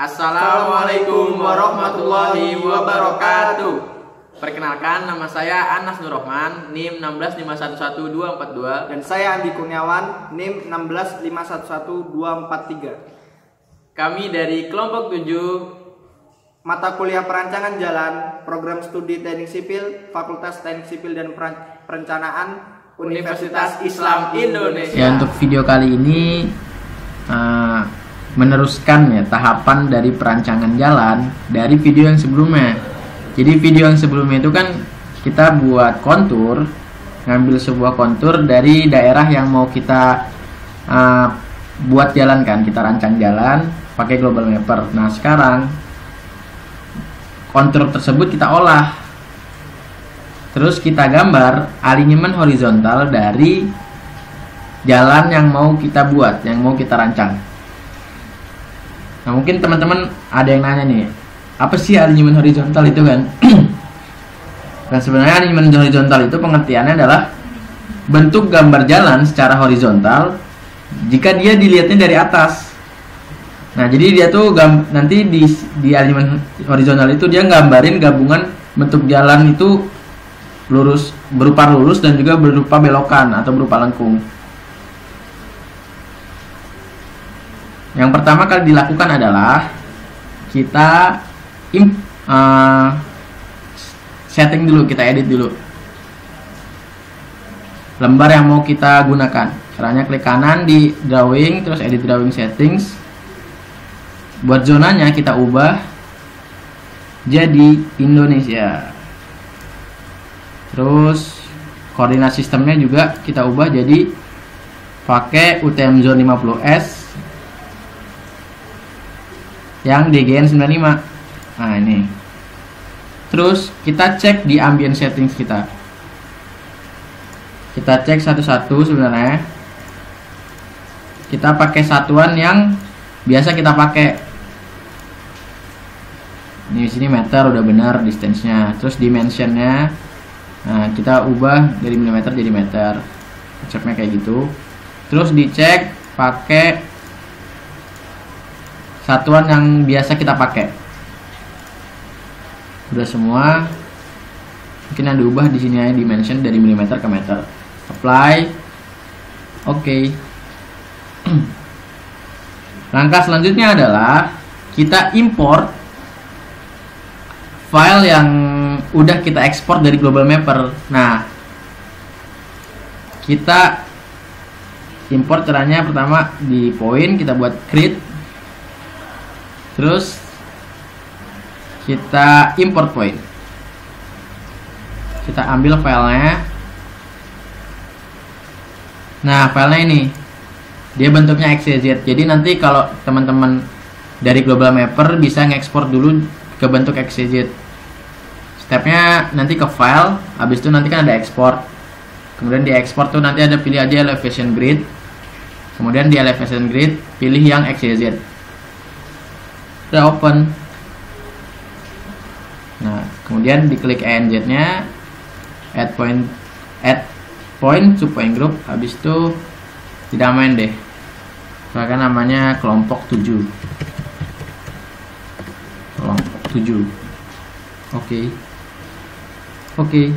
Assalamualaikum warahmatullahi wabarakatuh. Perkenalkan, nama saya Anas Nurrohman, NIM 165111242. Dan saya Andi Kurniawan, NIM 165111243. Kami dari kelompok 7 mata kuliah perancangan jalan, program studi teknik sipil, Fakultas Teknik Sipil dan Perencanaan, Universitas Islam Indonesia. Ya, untuk video kali ini meneruskan ya tahapan dari perancangan jalan dari video yang sebelumnya. Jadi video yang sebelumnya itu kan kita buat kontur, ngambil sebuah kontur dari daerah yang mau kita buat jalan kan, kita rancang jalan pakai global mapper. Nah, sekarang kontur tersebut kita olah, terus kita gambar alinyemen horizontal dari jalan yang mau kita buat, yang mau kita rancang. Nah, mungkin teman-teman ada yang nanya nih, apa sih alinyemen horizontal itu kan? Dan sebenarnya alinyemen horizontal itu pengertiannya adalah bentuk gambar jalan secara horizontal jika dia dilihatnya dari atas. Nah, jadi dia tuh nanti di alinyemen horizontal itu dia gambarin gabungan bentuk jalan itu lurus, berupa lurus dan juga berupa belokan atau berupa lengkung. Yang pertama kali dilakukan adalah kita setting dulu, kita edit dulu lembar yang mau kita gunakan. Caranya klik kanan di drawing, terus edit drawing settings. Buat zonanya kita ubah jadi Indonesia. Terus koordinat sistemnya juga kita ubah jadi pakai UTM Zone 50S yang DGN 95. Nah, ini. Terus kita cek di ambient settings kita. Kita cek satu-satu sebenarnya. Kita pakai satuan yang biasa kita pakai. Ini di sini meter udah benar distance-nya. Terus dimensionnya, nah kita ubah dari milimeter jadi meter. Konsepnya kayak gitu. Terus dicek pakai satuan yang biasa kita pakai. Udah semua. Mungkin yang diubah di sini aja dimension dari milimeter ke meter. Apply. Oke. Langkah selanjutnya adalah kita import file yang udah kita ekspor dari global mapper. Nah, kita import caranya pertama di point kita buat create. Terus kita import point. Kita ambil filenya. Nah, filenya ini dia bentuknya XYZ. Jadi nanti kalau teman-teman dari global mapper bisa ngekspor dulu ke bentuk XYZ. Stepnya nanti ke file, habis itu nanti kan ada export. Kemudian di export tuh nanti ada pilih aja elevation grid. Kemudian di elevation grid pilih yang XYZ. Udah open. Nah, kemudian diklik ENZ nya, add point to point group. Habis itu dinamain deh, bahkan namanya kelompok 7. Kelompok 7. Oke.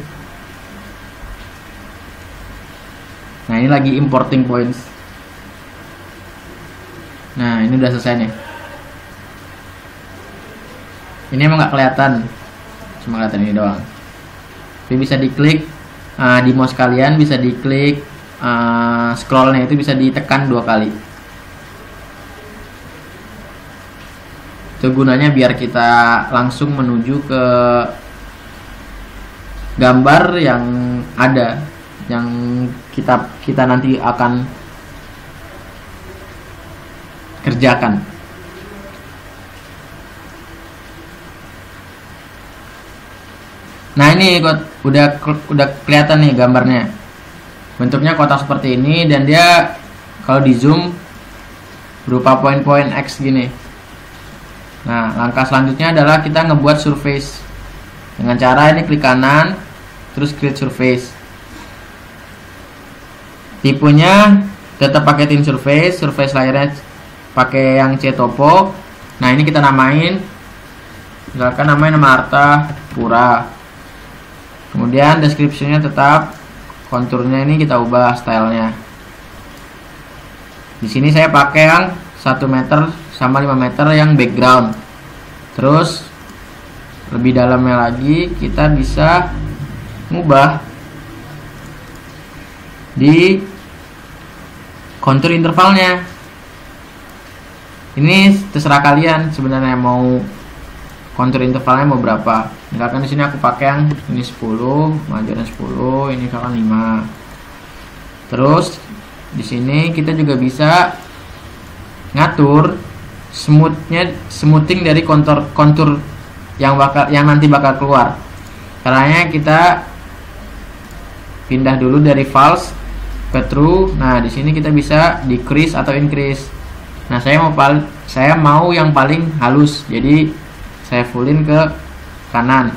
Nah, ini lagi importing points. Nah, ini udah selesai nih. Ini emang nggak kelihatan, cuma kelihatan ini doang. Tapi bisa diklik di mouse kalian, bisa diklik scrollnya itu bisa ditekan 2 kali. Itu gunanya biar kita langsung menuju ke gambar yang ada, yang kita nanti akan kerjakan. Nah, ini udah kelihatan nih gambarnya. Bentuknya kotak seperti ini dan dia kalau di zoom berupa poin-poin X gini. Nah, langkah selanjutnya adalah kita ngebuat surface. Dengan cara ini klik kanan, terus create surface. Tipenya tetap pakai thin surface layernya pakai yang C-topo. Nah, ini kita namain, misalkan namanya nama Arta Pura. Kemudian deskripsinya tetap, konturnya ini kita ubah stylenya. Di sini saya pakai yang 1 meter sama 5 meter yang background. Terus lebih dalamnya lagi kita bisa ngubah di kontur intervalnya. Ini terserah kalian sebenarnya mau kontur intervalnya mau berapa. Misalkan di sini aku pakai yang ini 10, majunya 10, ini misalkan 5. Terus di sini kita juga bisa ngatur smoothing dari kontur yang nanti bakal keluar. Caranya kita pindah dulu dari false ke true. Nah, di sini kita bisa decrease atau increase. Nah, saya mau yang paling halus. Jadi saya fullin ke kanan.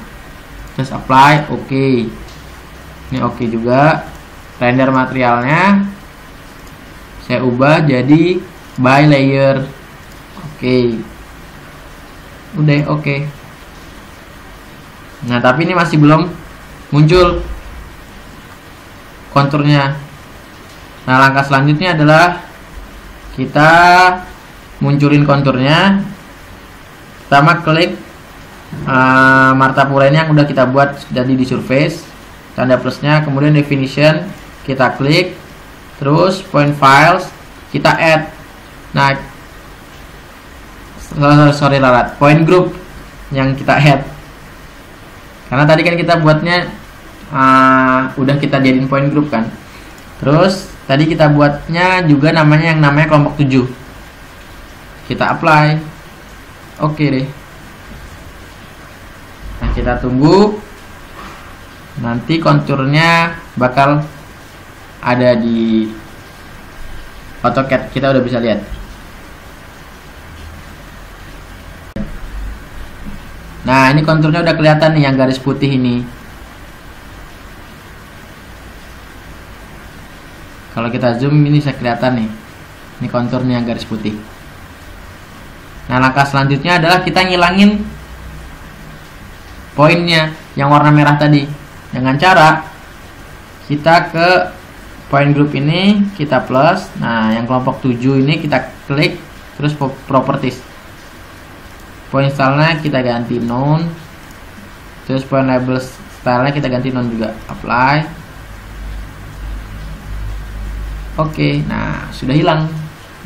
Terus apply, oke. Ini oke juga. Render materialnya saya ubah jadi by layer. Oke. Udah oke. Nah, tapi ini masih belum muncul konturnya. Nah, langkah selanjutnya adalah kita munculin konturnya. Pertama klik Martapura ini yang udah kita buat jadi di surface, tanda plusnya, kemudian definition kita klik, terus point files kita add. Nah, sorry lalat, point group yang kita add, karena tadi kan kita buatnya udah kita jadiin point group kan. Terus tadi kita buatnya juga namanya kelompok 7. Kita apply. Oke deh. Nah, kita tunggu. Nanti konturnya bakal ada di AutoCAD. Kita udah bisa lihat. Nah, ini konturnya udah kelihatan nih yang garis putih ini. Kalau kita zoom ini bisa kelihatan nih. Ini konturnya yang garis putih. Nah, langkah selanjutnya adalah kita ngilangin poinnya yang warna merah tadi. Dengan cara kita ke point group ini, kita plus. Nah, yang kelompok 7 ini kita klik, terus properties. Point stylenya kita ganti none. Terus point label stylenya kita ganti none juga. Apply. Oke, nah sudah hilang.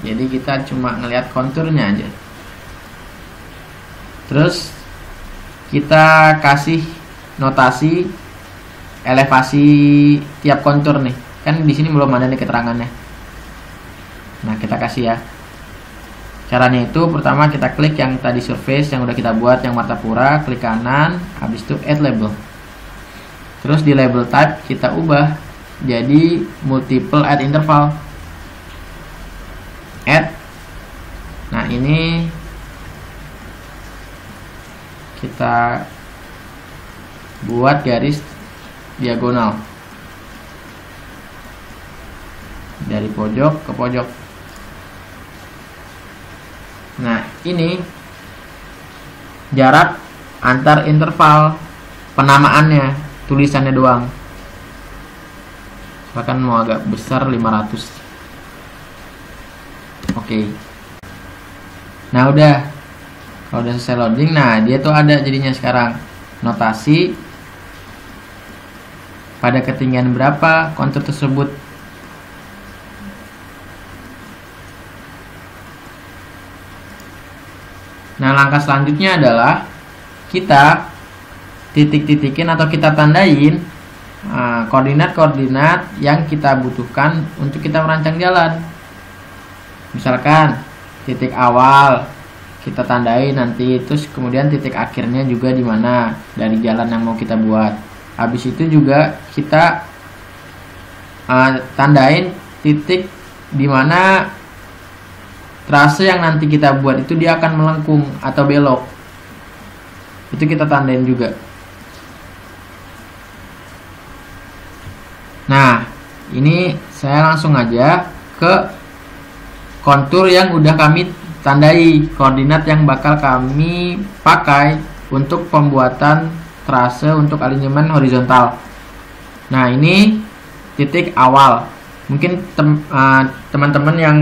Jadi kita cuma ngelihat konturnya aja. Terus kita kasih notasi elevasi tiap kontur nih. Kan di sini belum ada nih keterangannya. Nah, kita kasih ya. Caranya itu pertama kita klik yang tadi surface yang udah kita buat yang Martapura, klik kanan, habis itu add label. Terus di label type kita ubah jadi multiple add interval. Add. Nah, ini kita buat garis diagonal dari pojok ke pojok. Nah, ini jarak antar interval penamaannya, tulisannya doang. Bahkan mau agak besar 500. Oke. Nah, udah. Kalau udah selesai loading, nah dia tuh ada jadinya sekarang notasi pada ketinggian berapa kontur tersebut. Nah, langkah selanjutnya adalah kita titik-titikin atau kita tandain koordinat-koordinat yang kita butuhkan untuk kita merancang jalan. Misalkan titik awal kita tandai nanti, terus kemudian titik akhirnya juga di mana dari jalan yang mau kita buat. Habis itu juga kita tandain titik di mana trase yang nanti kita buat itu dia akan melengkung atau belok. Itu kita tandain juga. Nah, ini saya langsung aja ke kontur yang udah kami tandai koordinat yang bakal kami pakai untuk pembuatan trase untuk alinyemen horizontal. Nah, ini titik awal. Mungkin teman-teman yang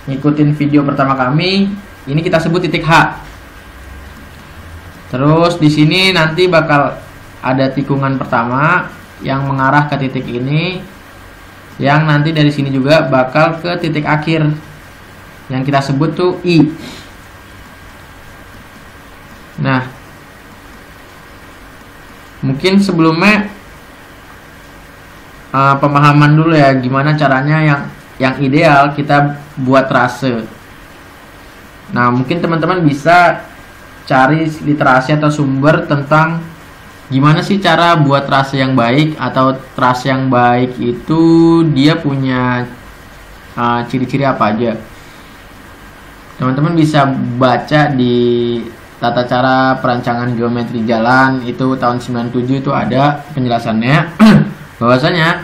ngikutin video pertama kami, ini kita sebut titik H. Terus di sini nanti bakal ada tikungan pertama yang mengarah ke titik ini, yang nanti dari sini juga bakal ke titik akhir yang kita sebut tuh I. Nah, mungkin sebelumnya pemahaman dulu ya, gimana caranya yang ideal kita buat trase. Nah, mungkin teman-teman bisa cari literasi atau sumber tentang gimana sih cara buat trase yang baik, atau trase yang baik itu dia punya ciri-ciri apa aja. Teman-teman bisa baca di Tata Cara Perancangan Geometri Jalan, itu tahun 97 itu ada penjelasannya bahwasanya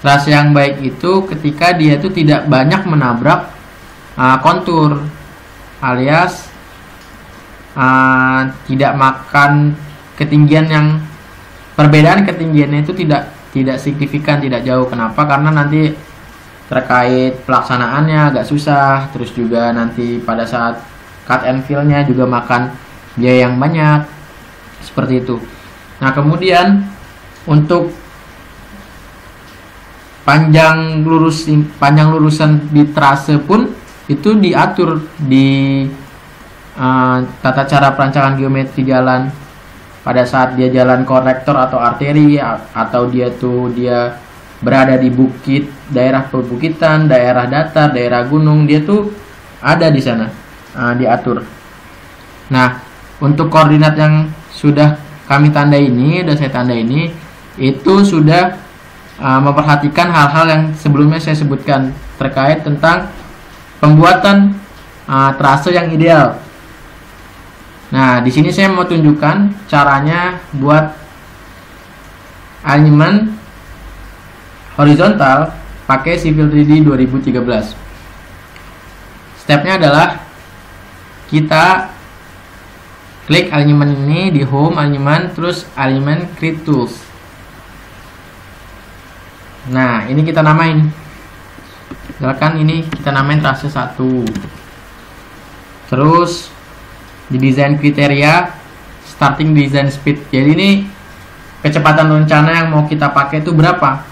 trase yang baik itu ketika dia itu tidak banyak menabrak kontur, alias tidak makan ketinggian yang perbedaan ketinggiannya itu tidak signifikan, tidak jauh. Kenapa? Karena nanti terkait pelaksanaannya agak susah, terus juga nanti pada saat cut and fill-nya juga makan biaya yang banyak, seperti itu. Nah, kemudian untuk panjang lurusan di trase pun itu diatur di Tata Cara Perancangan Geometri Jalan. Pada saat dia jalan konektor atau arteri, atau dia berada di bukit, daerah perbukitan, daerah datar, daerah gunung, dia tuh ada di sana, diatur. Nah, untuk koordinat yang sudah kami tandai ini, sudah saya tandai ini, itu sudah memperhatikan hal-hal yang sebelumnya saya sebutkan terkait tentang pembuatan trase yang ideal. Nah, di sini saya mau tunjukkan caranya buat alinyemen horizontal pakai Civil 3D 2013. Stepnya adalah kita klik alinyemen ini di Home, alinyemen, terus alinyemen Create Tools. Nah, ini kita namain. Misalkan ini kita namain trase 1. Terus di desain kriteria starting design speed. Jadi ini kecepatan rencana yang mau kita pakai itu berapa.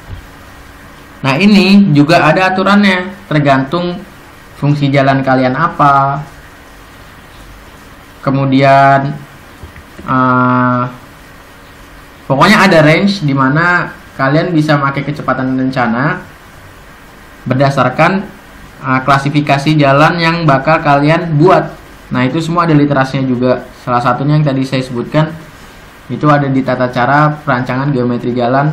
Nah, ini juga ada aturannya, tergantung fungsi jalan kalian apa. Kemudian pokoknya ada range di mana kalian bisa pakai kecepatan rencana berdasarkan klasifikasi jalan yang bakal kalian buat. Nah, itu semua ada literasinya juga. Salah satunya yang tadi saya sebutkan itu ada di Tata Cara Perancangan Geometri Jalan.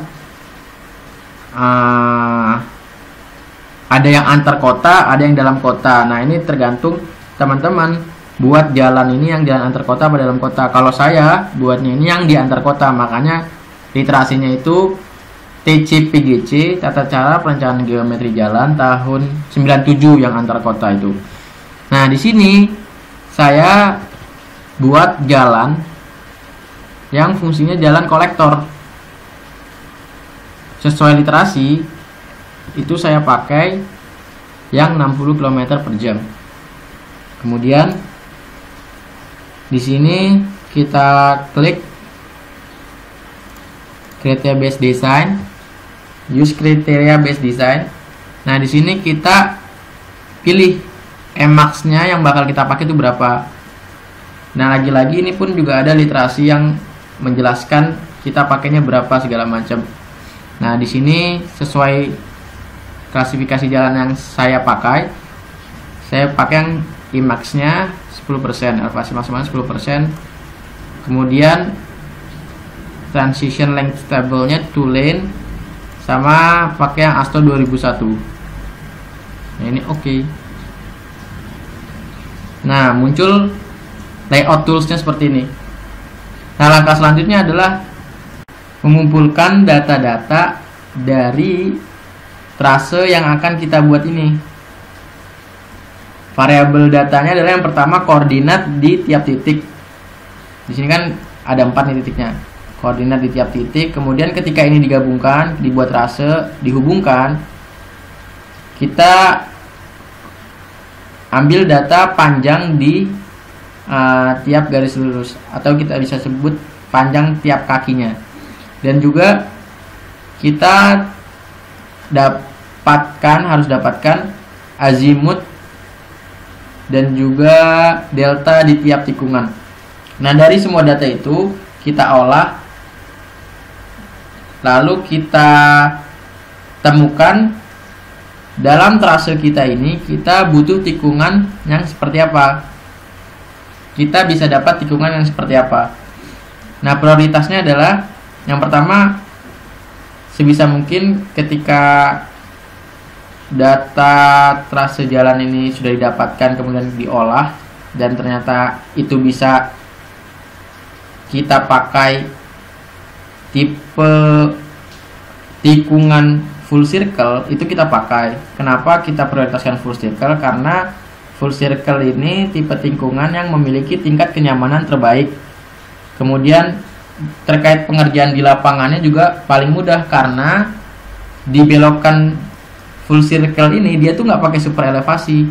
Ada yang antar kota, ada yang dalam kota. Nah, ini tergantung teman-teman buat jalan ini yang jalan antar kota atau dalam kota. Kalau saya buatnya ini yang di antar kota, makanya literasinya itu TCPGC, Tata Cara Perancangan Geometri Jalan tahun 97 yang antar kota itu. Nah, di sini saya buat jalan yang fungsinya jalan kolektor. Sesuai literasi itu saya pakai yang 60 km per jam. Kemudian di sini kita klik kriteria based design, use kriteria based design. Nah, di sini kita pilih Emax-nya yang bakal kita pakai itu berapa. Nah, lagi-lagi ini pun juga ada literasi yang menjelaskan kita pakainya berapa segala macam. Nah, di sini sesuai klasifikasi jalan yang saya pakai yang Emax-nya 10%, elevasi maksimal 10%. Kemudian transition length table-nya 2 lane, sama pakai yang ASTO 2001. Nah, ini oke. Nah, muncul layout toolsnya seperti ini. Nah, langkah selanjutnya adalah mengumpulkan data-data dari trase yang akan kita buat ini. Variabel datanya adalah yang pertama koordinat di tiap titik. Di sini kan ada 4 nih titiknya. Koordinat di tiap titik. Kemudian ketika ini digabungkan, dibuat trase, dihubungkan, kita ambil data panjang di tiap garis lurus, atau kita bisa sebut panjang tiap kakinya. Dan juga kita harus dapatkan azimut dan juga delta di tiap tikungan. Nah, dari semua data itu kita olah, lalu kita temukan dalam trase kita ini kita butuh tikungan yang seperti apa. Kita bisa dapat tikungan yang seperti apa. Nah, prioritasnya adalah yang pertama, sebisa mungkin ketika data trase jalan ini sudah didapatkan kemudian diolah dan ternyata itu bisa kita pakai tipe tikungan full circle, itu kita pakai. Kenapa kita prioritaskan full circle? Karena full circle ini tipe tikungan yang memiliki tingkat kenyamanan terbaik. Kemudian terkait pengerjaan di lapangannya juga paling mudah, karena dibelokkan full circle ini dia tuh nggak pakai super elevasi.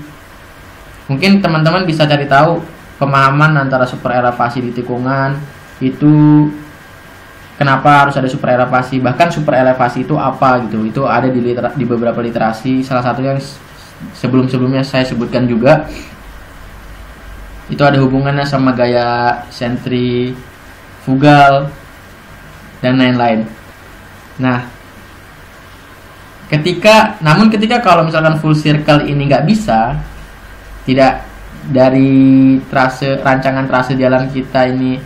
Mungkin teman-teman bisa cari tahu pemahaman antara super elevasi di tikungan itu, kenapa harus ada super elevasi, bahkan super elevasi itu apa gitu. Itu ada di beberapa literasi. Salah satu yang sebelum-sebelumnya saya sebutkan juga, itu ada hubungannya sama gaya sentrifugal dan lain-lain. Nah, namun ketika kalau misalkan full circle ini nggak bisa, tidak dari rancangan trase jalan kita ini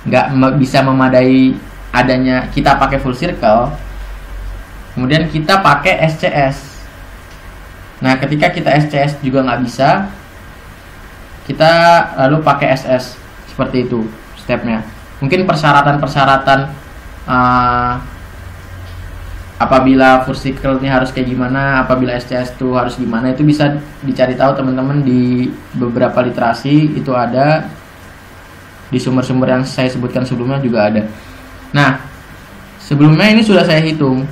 nggak bisa memadai adanya kita pakai full circle, kemudian kita pakai SCS. Nah, ketika kita SCS juga nggak bisa, kita lalu pakai SS. Seperti itu stepnya. Mungkin persyaratan-persyaratan apabila full circle ini harus kayak gimana, apabila SCS itu harus gimana, itu bisa dicari tahu teman-teman di beberapa literasi. Itu ada di sumber-sumber yang saya sebutkan sebelumnya juga ada. Nah, sebelumnya ini sudah saya hitung.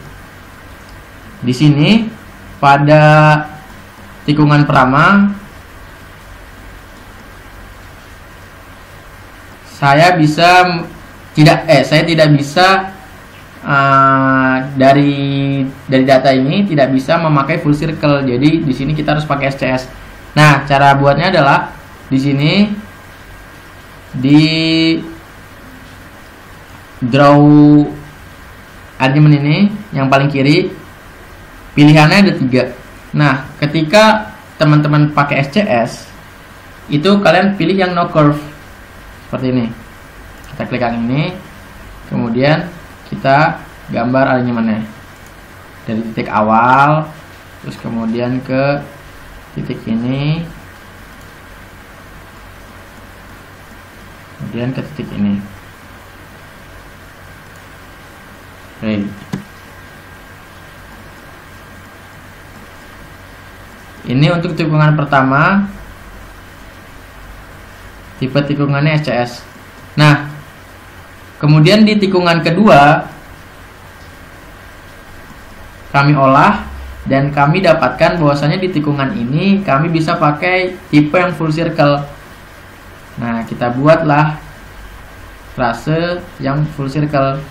Di sini pada tikungan pertama saya tidak bisa dari data ini tidak bisa memakai full circle. Jadi di sini kita harus pakai SCS. Nah, cara buatnya adalah di sini di draw argument ini yang paling kiri, pilihannya ada 3. Nah, ketika teman-teman pakai SCS, itu kalian pilih yang no curve seperti ini. Kita klik yang ini, kemudian kita gambar alignmentnya dari titik awal, terus kemudian ke titik ini, kemudian ke titik ini. Oke. Ini untuk tikungan pertama, tipe tikungannya SCS. Nah, kemudian di tikungan kedua kami olah dan kami dapatkan bahwasanya di tikungan ini kami bisa pakai tipe yang full circle. Nah, kita buatlah trase yang full circle.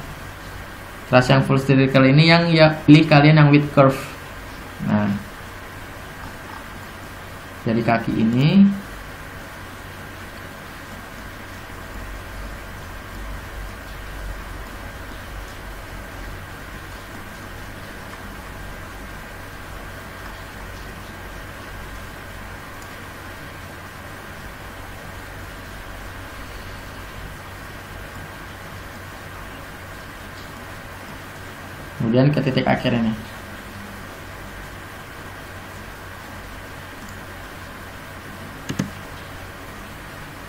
Trase yang full circle ini yang pilih kalian yang with curve. Nah, dari kaki ini kemudian ke titik akhir ini.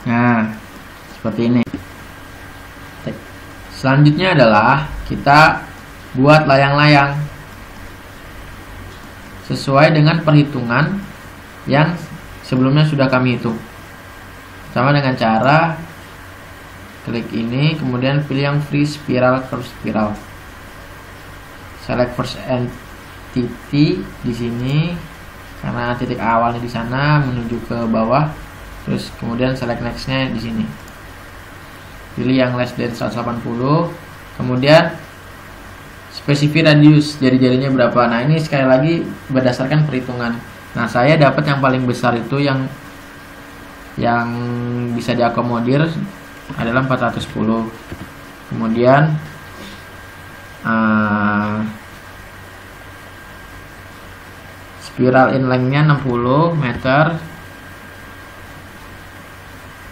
Nah, seperti ini. Selanjutnya adalah kita buat layang-layang sesuai dengan perhitungan yang sebelumnya sudah kami hitung. Sama dengan cara klik ini, kemudian pilih yang free spiral curve spiral. Select first entity di sini karena titik awalnya di sana menuju ke bawah. Terus kemudian select next-nya di sini. Pilih yang less than 180. Kemudian spesifik radius jari-jarinya berapa. Nah, ini sekali lagi berdasarkan perhitungan. Nah, saya dapat yang paling besar itu yang bisa diakomodir adalah 410. Kemudian spiral inline-nya 60 meter,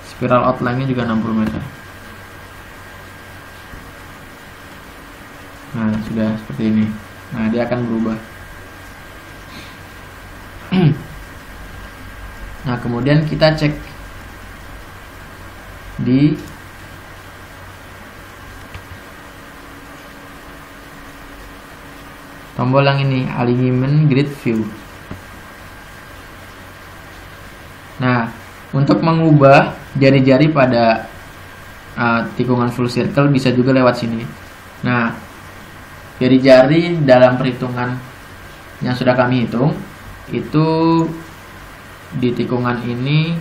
spiral outline-nya juga 60 meter. Nah, sudah seperti ini. Nah, dia akan berubah. Nah, kemudian kita cek di tombol yang ini, alignment grid view. Nah, untuk mengubah jari-jari pada tikungan full circle bisa juga lewat sini. Nah, jari-jari dalam perhitungan yang sudah kami hitung itu di tikungan ini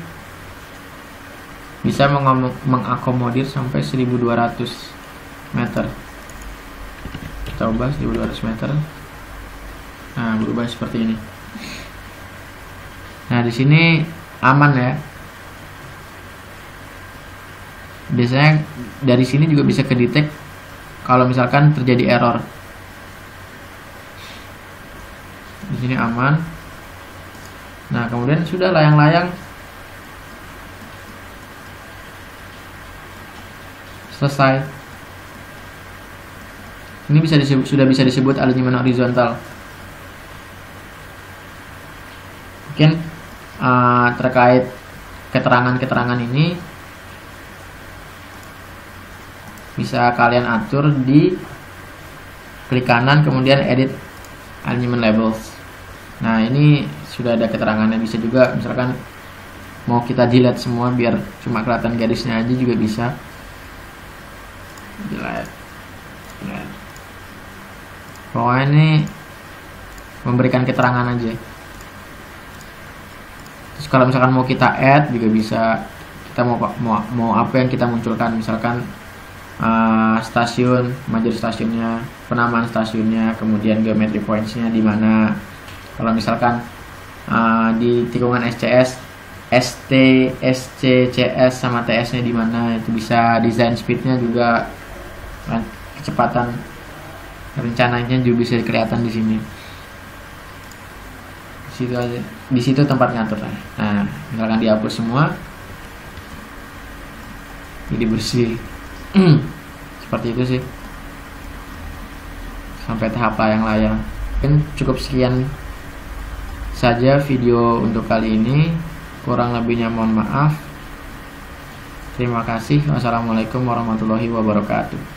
bisa mengakomodir sampai 1200 meter. Kita ubah 1200 meter. Nah, berubah seperti ini. Nah, di sini aman ya. Biasanya dari sini juga bisa kedetek kalau misalkan terjadi error. Di sini aman. Nah, kemudian sudah layang-layang selesai. Ini sudah bisa disebut alignment horizontal. Mungkin terkait keterangan-keterangan ini bisa kalian atur di klik kanan kemudian edit alignment labels. Nah, ini sudah ada keterangannya. Bisa juga misalkan mau kita delete semua biar cuma kelihatan garisnya aja juga bisa. Delete. Pokoknya ini memberikan keterangan aja. Terus kalau misalkan mau kita add juga bisa. Kita mau apa yang kita munculkan, misalkan stasiun, major stasiunnya, penamaan stasiunnya, kemudian geometry points-nya di mana. Kalau misalkan di tikungan SCS, ST, SC, CS sama TS-nya di mana, itu bisa. Design speed-nya juga, kecepatan rencananya juga bisa kelihatan di sini. Di situ tempat ngatur. Nah, misalkan dihapus semua, jadi bersih. Seperti itu sih. Sampai tahap layang-layang. Mungkin cukup sekian saja video untuk kali ini. Kurang lebihnya mohon maaf. Terima kasih. Wassalamualaikum warahmatullahi wabarakatuh.